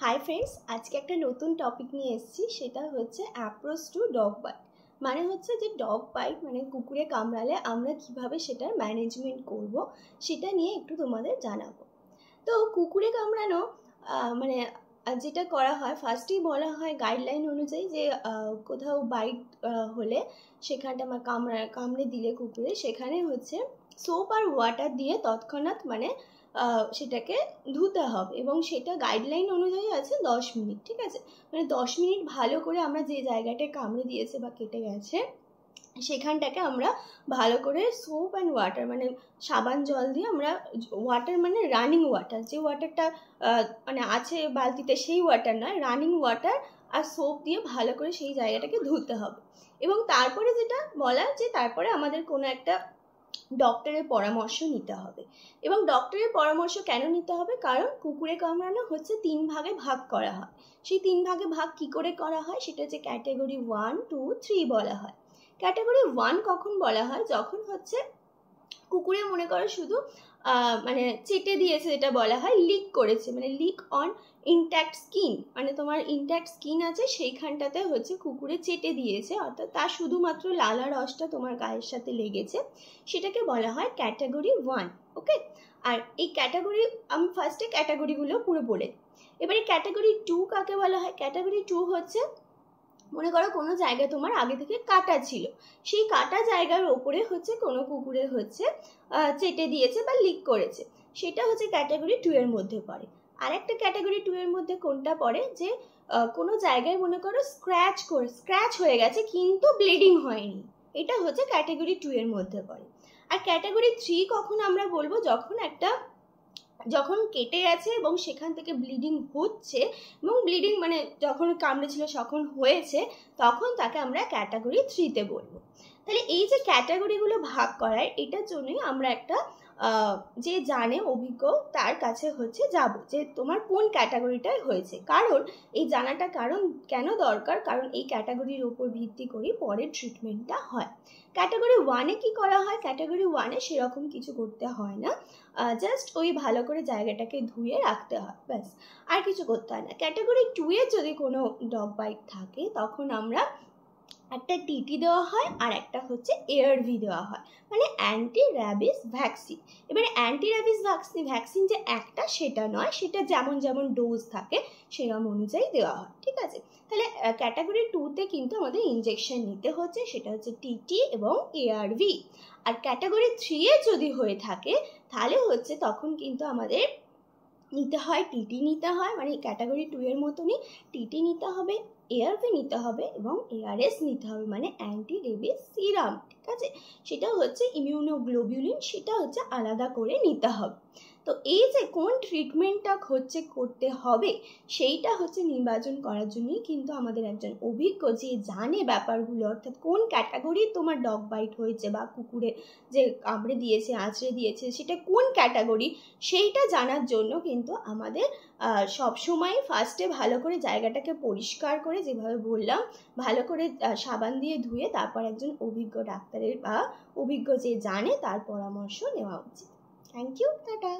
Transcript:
Hi friends, আজকে একটা নতুন টপিক নিয়ে এসেছি। সেটা হচ্ছে অ্যাপ্রোচ টু ডগ বাইট। মানে হচ্ছে যে ডগ বাইট মানে কুকুরে কামড়ালে আমরা কিভাবে সেটার ম্যানেজমেন্ট করব সেটা নিয়ে একটু তোমাদের জানাবো। তো কুকুরে কামড়ানো মানে যেটা করা হয়, ফার্স্টেই বলা হয় গাইডলাইন অনুযায়ী যে কোথাও বাইট হলে সেখানটা আমার কামড়ে দিলে কুকুরে, সেখানে হচ্ছে সোপ আর ওয়াটার দিয়ে তৎক্ষণাৎ মানে সেটাকে ধুতে হবে এবং সেটা গাইডলাইন অনুযায়ী আছে 10 মিনিট। ঠিক আছে, মানে 10 মিনিট ভালো করে আমরা যে জায়গাটায় কামড়ে দিয়েছে বা কেটে গেছে সেখানটাকে আমরা ভালো করে সোপ অ্যান্ড ওয়াটার মানে সাবান জল দিয়ে আমরা, ওয়াটার মানে রানিং ওয়াটার, যে ওয়াটারটা মানে আছে বালতিতে সেই ওয়াটার নয়, রানিং ওয়াটার আর সোপ দিয়ে ভালো করে সেই জায়গাটাকে ধুতে হবে। এবং তারপরে যেটা বলা যে তারপরে আমাদের কোনো একটা ডক্টরের পরামর্শ নিতে হবে। এবং ডক্টরের পরামর্শ কেন নিতে হবে? কারণ কুকুরে কামড়ানো হচ্ছে 3 ভাগে ভাগ করা হয়। সেই 3 ভাগে ভাগ কি করে করা হয় সেটা হচ্ছে ক্যাটাগরি 1, 2, 3 বলা হয়। ক্যাটাগরি 1 কখন বলা হয়? যখন হচ্ছে কুকুরে মনে করো শুধু মানে চেটে দিয়েছে, যেটা বলা হয় লিক করেছে, মানে লিক অন ইনট্যাক্ট স্কিন, মানে তোমার ইনট্যাক্ট স্কিন আছে সেইখানটাতে হচ্ছে কুকুরে চেটে দিয়েছে, অর্থাৎ তার শুধুমাত্র লালা রসটা তোমার গায়ের সাথে লেগেছে, সেটাকে বলা হয় ক্যাটাগরি 1। ওকে, আর এই ক্যাটাগরি আমি ফার্স্টে ক্যাটাগরিগুলো পুরো বলে। এবারে ক্যাটাগরি 2 কাকে বলা হয়? ক্যাটাগরি 2 হচ্ছে মনে করো কোনো জায়গায় তোমার আগে থেকে কাটা ছিল, সেই কাটা জায়গার ওপরে হচ্ছে কোনো কুকুরে হচ্ছে চেটে দিয়েছে বা লিক করেছে, সেটা হচ্ছে ক্যাটাগরি 2 এর মধ্যে পড়ে। আর একটা ক্যাটাগরি 2 এর মধ্যে কোনটা পড়ে? যে কোনো জায়গায় মনে করো স্ক্র্যাচ হয়ে গেছে কিন্তু ব্লিডিং হয়নি, এটা হচ্ছে ক্যাটাগরি 2 এর মধ্যে পড়ে। আর ক্যাটাগরি 3 কখন আমরা বলবো? যখন কেটে গেছে এবং সেখান থেকে ব্লিডিং হচ্ছে, এবং ব্লিডিং মানে যখন কামড়েছিল তখন হয়েছে, তখন তাকে আমরা ক্যাটাগরি 3-তে বলবো। তাহলে এই যে ক্যাটাগরিগুলো ভাগ করায়, এটার জন্যই আমরা একটা যে জানে অভিজ্ঞ তার কাছে হচ্ছে যাব যে তোমার কোন ক্যাটাগরিটায় হয়েছে। কারণ এই জানাটা কারণ কেন দরকার? কারণ এই ক্যাটাগরির উপর ভিত্তি করে পরের ট্রিটমেন্টটা হয়। ক্যাটাগরি 1-এ কি করা হয়? ক্যাটাগরি 1-এ সেরকম কিছু করতে হয় না, জাস্ট ওই ভালো করে জায়গাটাকে ধুয়ে রাখতে হয়, ব্যাস, আর কিছু করতে হয় না। ক্যাটাগরি 2-এ যদি কোনো ডগ বাইট থাকে তখন আমরা একটা টিটি দেওয়া হয় আর একটা হচ্ছে এআরভি দেওয়া হয়, মানে অ্যান্টি র্যাবিস ভ্যাকসিন। এবারে অ্যান্টি র্যাবিস ভ্যাকসিন যে একটা সেটা নয়, সেটা যেমন যেমন ডোজ থাকে সেরকম অনুযায়ী দেওয়া হয়। ঠিক আছে, তাহলে ক্যাটাগরি 2-তে কিন্তু আমাদের ইনজেকশন নিতে হচ্ছে, সেটা হচ্ছে টিটি এবং এআরভি। আর ক্যাটাগরি 3-এ যদি হয়ে থাকে তাহলে হচ্ছে তখন কিন্তু আমাদের নিতে হয় টিটি নিতে হয়, মানে ক্যাটাগরি 2 এর মতনই টিটি নিতে হবে, এআরভি নিতে হবে এবং এআরএস নিতে হবে, মানে অ্যান্টি রেবিস সিরাম। ঠিক আছে, সেটা হচ্ছে ইমিউনোগ্লোবিউলিন, সেটা হচ্ছে আলাদা করে নিতে হবে। তো এই যে কোন ট্রিটমেন্টটা হচ্ছে করতে হবে সেইটা হচ্ছে নির্বাচন করার জন্যই কিন্তু আমাদের একজন অভিজ্ঞ যে জানে ব্যাপারগুলো, অর্থাৎ কোন ক্যাটাগরির তোমার ডগ বাইট হয়েছে বা কুকুরে যে কামড়ে দিয়েছে আঁচড়ে দিয়েছে সেটা কোন ক্যাটাগরি, সেইটা জানার জন্য কিন্তু আমাদের সবসময় ফার্স্টে ভালো করে জায়গাটাকে পরিষ্কার করে, যেভাবে বললাম, ভালো করে সাবান দিয়ে ধুয়ে তারপর একজন অভিজ্ঞ ডাক্তারের বা অভিজ্ঞ যে জানে তার পরামর্শ নেওয়া উচিত। Thank you, tata.